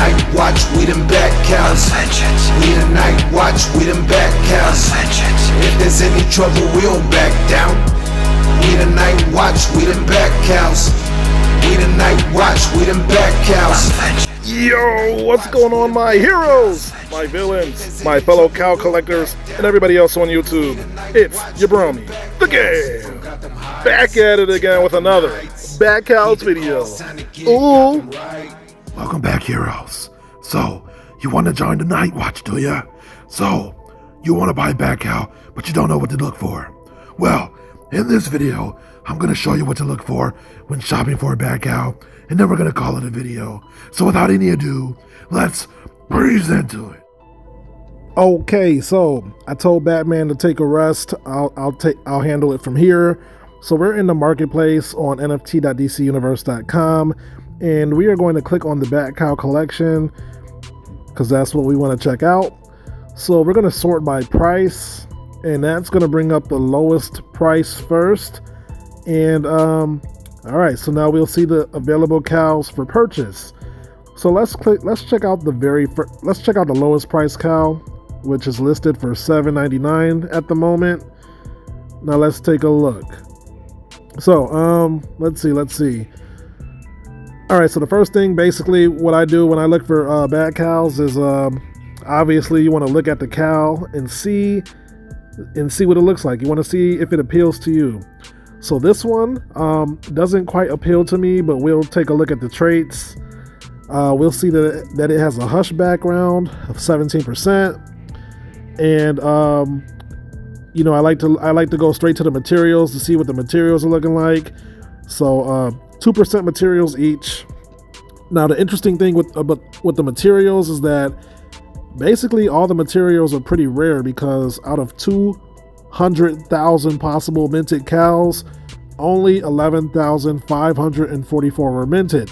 night watch, we them bad cows. We the night watch, we them bad cows. If there's any trouble, we'll back down. We the night watch, we them bad cows. We the night watch, we them bad cows. Yo, what's going on, my heroes, my villains, my fellow cow collectors, and everybody else on YouTube? It's your brony, the game, back at it again with another Bad Cows video. Ooh. Welcome back, heroes. So, you want to join the Night Watch, do ya? So, you want to buy Bad Cow, but you don't know what to look for. Well, in this video, I'm going to show you what to look for when shopping for a Bad Cow, and then we're going to call it a video. So without any ado, let's breeze into it. Okay, so I told Batman to take a rest. I'll handle it from here. So we're in the marketplace on nft.dcuniverse.com, and we are going to click on the Bad Cow collection because that's what we want to check out. So we're going to sort by price, and that's going to bring up the lowest price first. And all right, so now we'll see the available cows for purchase. So let's check out the lowest price cow, which is listed for $7.99 at the moment. Now let's take a look. So let's see. All right, so the first thing, basically, what I do when I look for bad cows is obviously you want to look at the cow and see what it looks like. You want to see if it appeals to you. So this one doesn't quite appeal to me, but we'll take a look at the traits. We'll see that it has a hush background of 17%, and I like to go straight to the materials to see what the materials are looking like. So 2% materials each. Now the interesting thing with the materials is that basically all the materials are pretty rare, because out of 200,000 possible minted cows, only 11,544 were minted.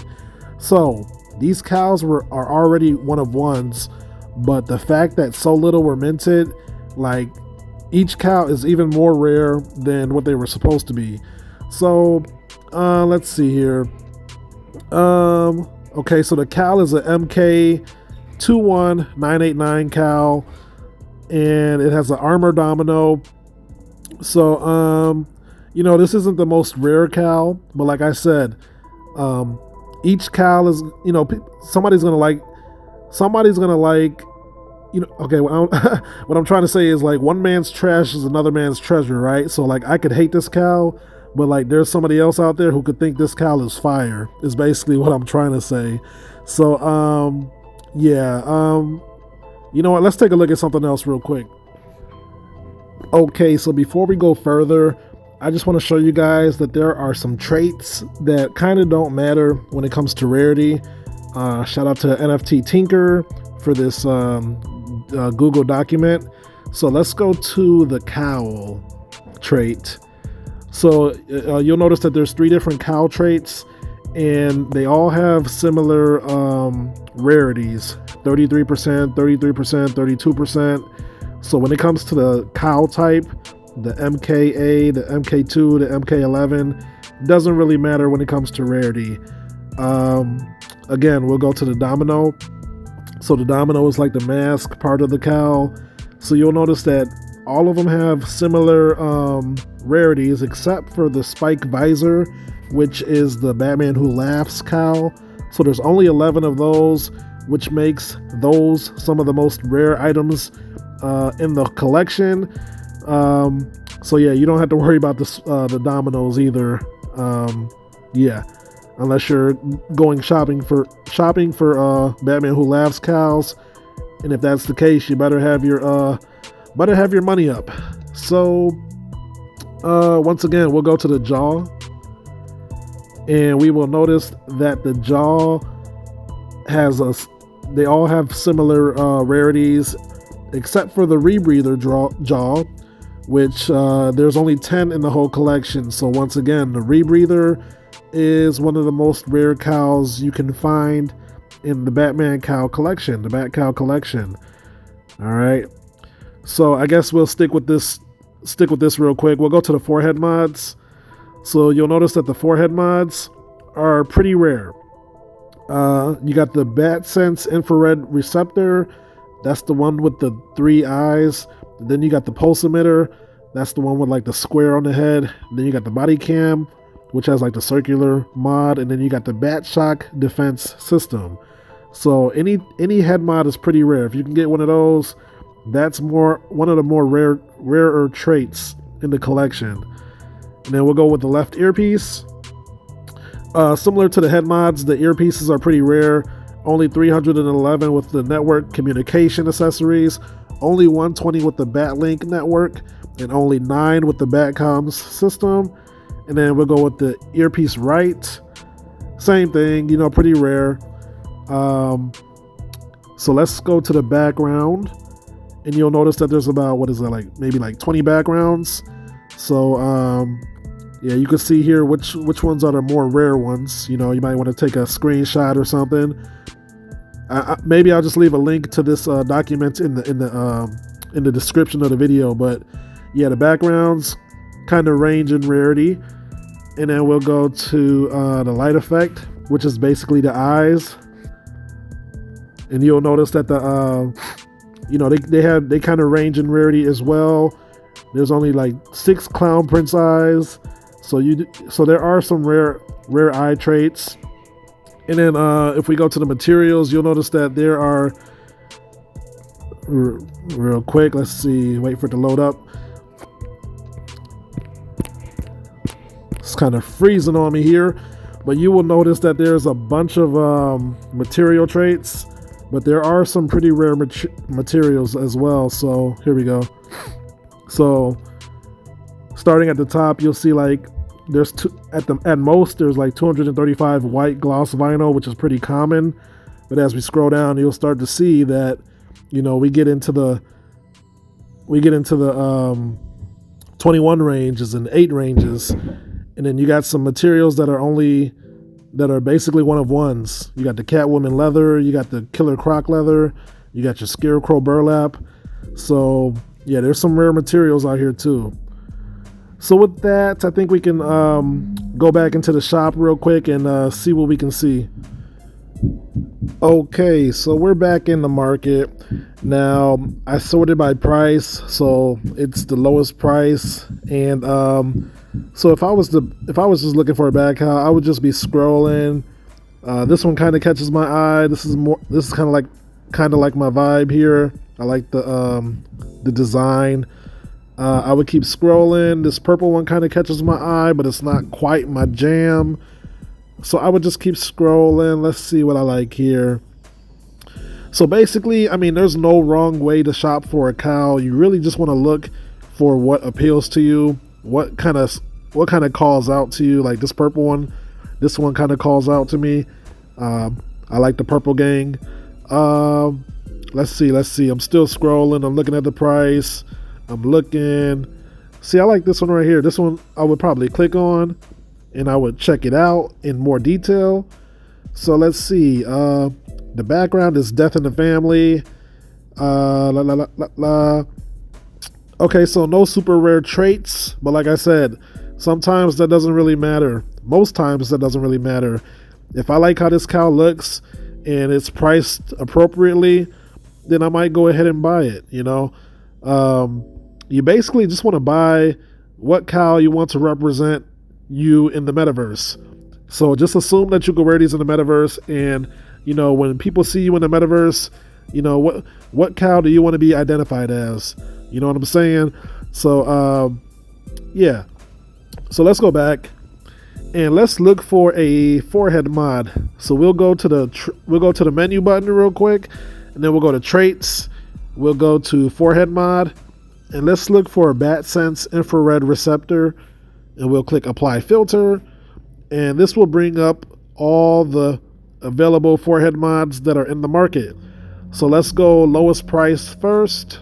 So these cows are already one of ones, but the fact that so little were minted, like each cow is even more rare than what they were supposed to be. So let's see here. Okay, so the cow is a MK21989 cow, and it has an armor domino. So this isn't the most rare cow, but like I said, each cow is, somebody's gonna like, okay, what I'm trying to say is, like, one man's trash is another man's treasure, right? So like I could hate this cow, but like there's somebody else out there who could think this cow is fire, is basically what I'm trying to say. So yeah, you know what, let's take a look at something else real quick. Okay, so before we go further, I just want to show you guys that there are some traits that kind of don't matter when it comes to rarity. Shout out to NFT Tinker for this Google document. So let's go to the Cowl trait. So you'll notice that there's 3 different cow traits, and they all have similar rarities: 33%, 33%, 32%. So when it comes to the cow type, the MKA, the MK2, the MK11, doesn't really matter when it comes to rarity. Again, we'll go to the domino. So the domino is like the mask part of the cow. So you'll notice that all of them have similar rarities, except for the spike visor, which is the Batman Who Laughs cow. So there's only 11 of those, which makes those some of the most rare items in the collection. So yeah, you don't have to worry about the dominoes either. Yeah, unless you're going shopping for Batman Who Laughs cows, and if that's the case, you better have your money up. So once again, we'll go to the jaw, and we will notice that the jaw they all have similar rarities, except for the rebreather jaw, which there's only 10 in the whole collection. So once again, the rebreather is one of the most rare cows you can find in the Batman cow collection, the Bat Cow collection. All right, so I guess we'll stick with this real quick. We'll go to the forehead mods. So you'll notice that the forehead mods are pretty rare. You got the BatSense infrared receptor. That's the one with the 3 eyes. Then you got the pulse emitter. That's the one with like the square on the head. Then you got the body cam, which has like the circular mod. And then you got the Bat Shock defense system. So any head mod is pretty rare. If you can get one of those, that's one of the more rarer traits in the collection. And then we'll go with the left earpiece. Similar to the head mods, the earpieces are pretty rare. Only 311 with the network communication accessories, only 120 with the Batlink network, and only 9 with the Batcoms system. And then we'll go with the earpiece right. Same thing, pretty rare. So let's go to the background, and you'll notice that there's about, maybe 20 backgrounds. So yeah, you can see here which ones are the more rare ones. You might want to take a screenshot or something. Maybe I'll just leave a link to this document in the description of the video. But yeah, the backgrounds kind of range in rarity. And then we'll go to the light effect, which is basically the eyes. And you'll notice that they kind of range in rarity as well. There's only like 6 clown prince eyes. So there are some rare eye traits. And then if we go to the materials, you'll notice that there are, real quick, let's see, wait for it to load up. It's kind of freezing on me here, but you will notice that there's a bunch of material traits, but there are some pretty rare materials as well. So here we go. So starting at the top, you'll see like there's at most there's like 235 white gloss vinyl, which is pretty common. But as we scroll down, you'll start to see that we get into the 21 ranges and 8 ranges, and then you got some materials that are basically one of ones. You got the Catwoman leather, you got the Killer Croc leather, you got your Scarecrow burlap. So yeah, there's some rare materials out here too. So with that, I think we can go back into the shop real quick and see what we can see. Okay, so we're back in the market. Now, I sorted by price, so it's the lowest price. And so if I was just looking for a bag cow, I would just be scrolling. This one kind of catches my eye. This is kind of like my vibe here. I like the design. I would keep scrolling. This purple one kind of catches my eye, but it's not quite my jam. So I would just keep scrolling. Let's see what I like here. So basically, there's no wrong way to shop for a cow. You really just want to look for what appeals to you, what kind of calls out to you. Like this purple one, this one kind of calls out to me. I like the purple gang. Let's see. I'm still scrolling. I'm looking at the price. I'm looking. See, I like this one right here. This one I would probably click on and I would check it out in more detail. So let's see. The background is Death in the Family. Okay, so no super rare traits, but like I said, sometimes that doesn't really matter. Most times that doesn't really matter. If I like how this cow looks and it's priced appropriately, then I might go ahead and buy it, You basically just want to buy what cow you want to represent you in the metaverse. So just assume that you can wear these in the metaverse, and when people see you in the metaverse, what cow do you want to be identified as? You know what I'm saying? So yeah. So let's go back and let's look for a forehead mod. So we'll go to the menu button real quick, and then we'll go to traits. We'll go to forehead mod, and let's look for a BatSense infrared receptor, and we'll click apply filter, and this will bring up all the available forehead mods that are in the market. So let's go lowest price first,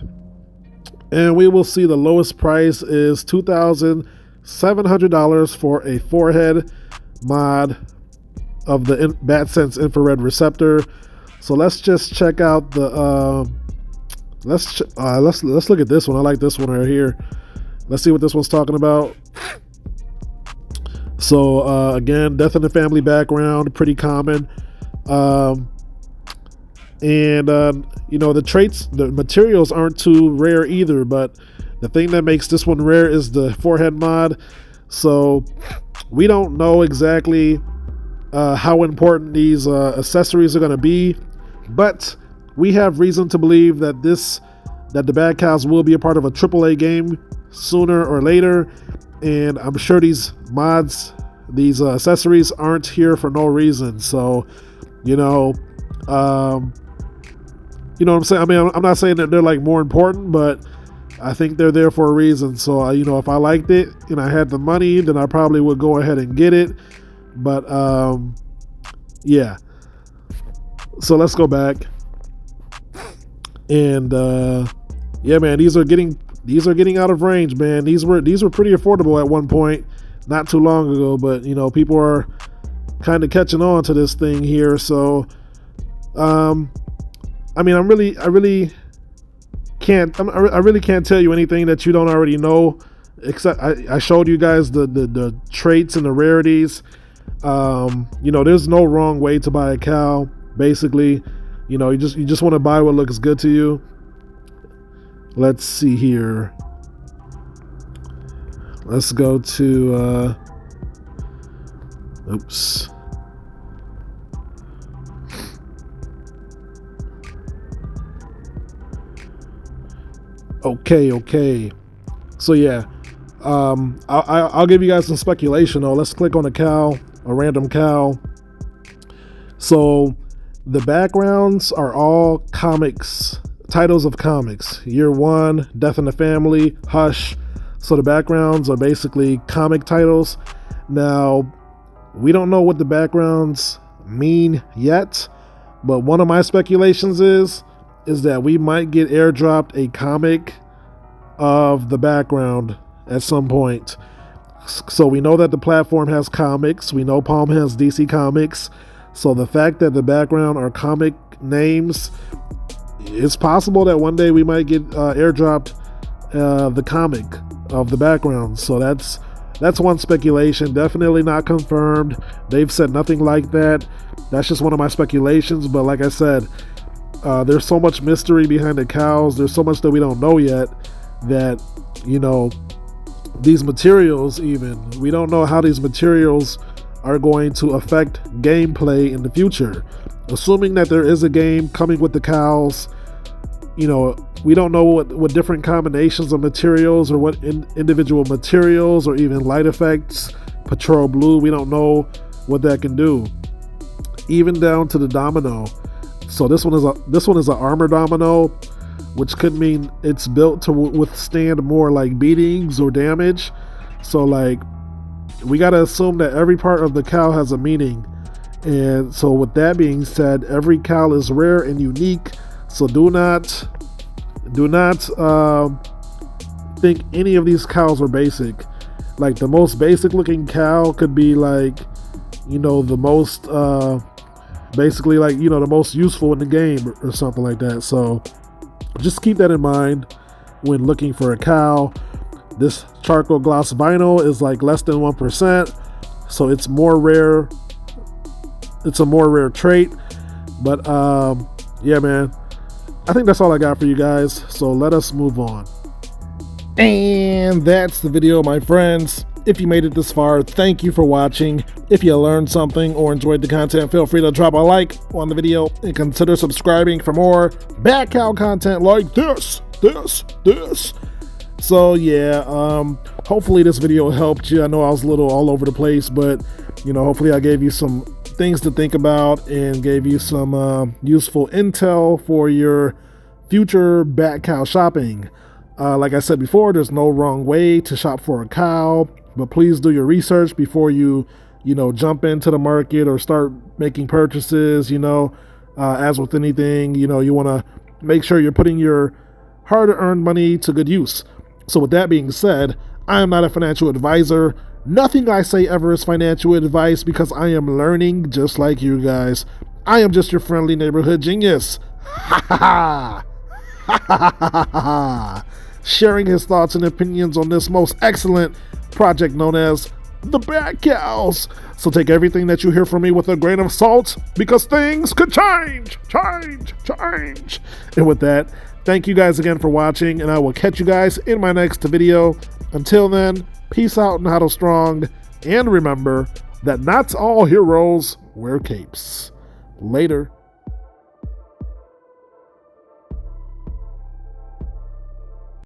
and we will see the lowest price is $2,700 for a forehead mod of the BatSense infrared receptor. So let's just check out the let's look at this one. I like this one right here. Let's see what this one's talking about. So again, Death in the Family background, pretty common. And the traits, the materials aren't too rare either, but the thing that makes this one rare is the forehead mod. So we don't know exactly how important these accessories are going to be, but we have reason to believe that the Bad Cows will be a part of a AAA game sooner or later, and I'm sure these mods, these accessories aren't here for no reason. So you know what I'm saying? I mean, I'm not saying that they're like more important, but I think they're there for a reason. So if I liked it and I had the money, then I probably would go ahead and get it. But yeah, so let's go back. And yeah, man, these are getting out of range, man. These were pretty affordable at one point, not too long ago, but people are kind of catching on to this thing here. So I mean, I really can't tell you anything that you don't already know, except I showed you guys the traits and the rarities. There's no wrong way to buy a cow. Basically, you just want to buy what looks good to you. Let's see here. Let's go to oops. Okay. So yeah, I'll give you guys some speculation though. Let's click on a cow, a random cow. So the backgrounds are all comics, titles of comics. Year One, Death in the Family, Hush. So the backgrounds are basically comic titles. Now, we don't know what the backgrounds mean yet, but one of my speculations is that we might get airdropped a comic of the background at some point. So we know that the platform has comics. We know Palm has DC Comics. So the fact that the background are comic names, it's possible that one day we might get airdropped the comic of the background. So that's one speculation. Definitely not confirmed. They've said nothing like that. That's just one of my speculations. But like I said, there's so much mystery behind the cows. There's so much that we don't know yet, that these materials, even we don't know how these materials are going to affect gameplay in the future. Assuming that there is a game coming with the cows, we don't know what different combinations of materials, or what individual materials, or even light effects, Patrol Blue, we don't know what that can do, even down to the domino. So this one is a armor domino, which could mean it's built to withstand more like beatings or damage. So like, we gotta assume that every part of the cow has a meaning. And so with that being said, every cow is rare and unique. So do not think any of these cows are basic. Like the most basic looking cow could be like, the most basically like, the most useful in the game or something like that. So just keep that in mind when looking for a cow. This charcoal gloss vinyl is like less than 1%, so it's more rare. It's a more rare trait. But yeah, man, I think that's all I got for you guys. So let us move on. And that's the video, my friends. If you made it this far, thank you for watching. If you learned something or enjoyed the content, feel free to drop a like on the video and consider subscribing for more Bad Cow content like this. So yeah, hopefully this video helped you. I know I was a little all over the place, but hopefully I gave you some things to think about and gave you some useful intel for your future Bad Cow shopping. Like I said before, there's no wrong way to shop for a cow, but please do your research before you jump into the market or start making purchases. As with anything, you want to make sure you're putting your hard-earned money to good use. So with that being said, I am not a financial advisor. Nothing I say ever is financial advice, because I am learning just like you guys. I am just your friendly neighborhood genius. Sharing his thoughts and opinions on this most excellent project known as the Bat Cowls. So take everything that you hear from me with a grain of salt, because things could change. And with that, thank you guys again for watching, and I will catch you guys in my next video. Until then, peace out and huddle strong, and remember that not all heroes wear capes. Later.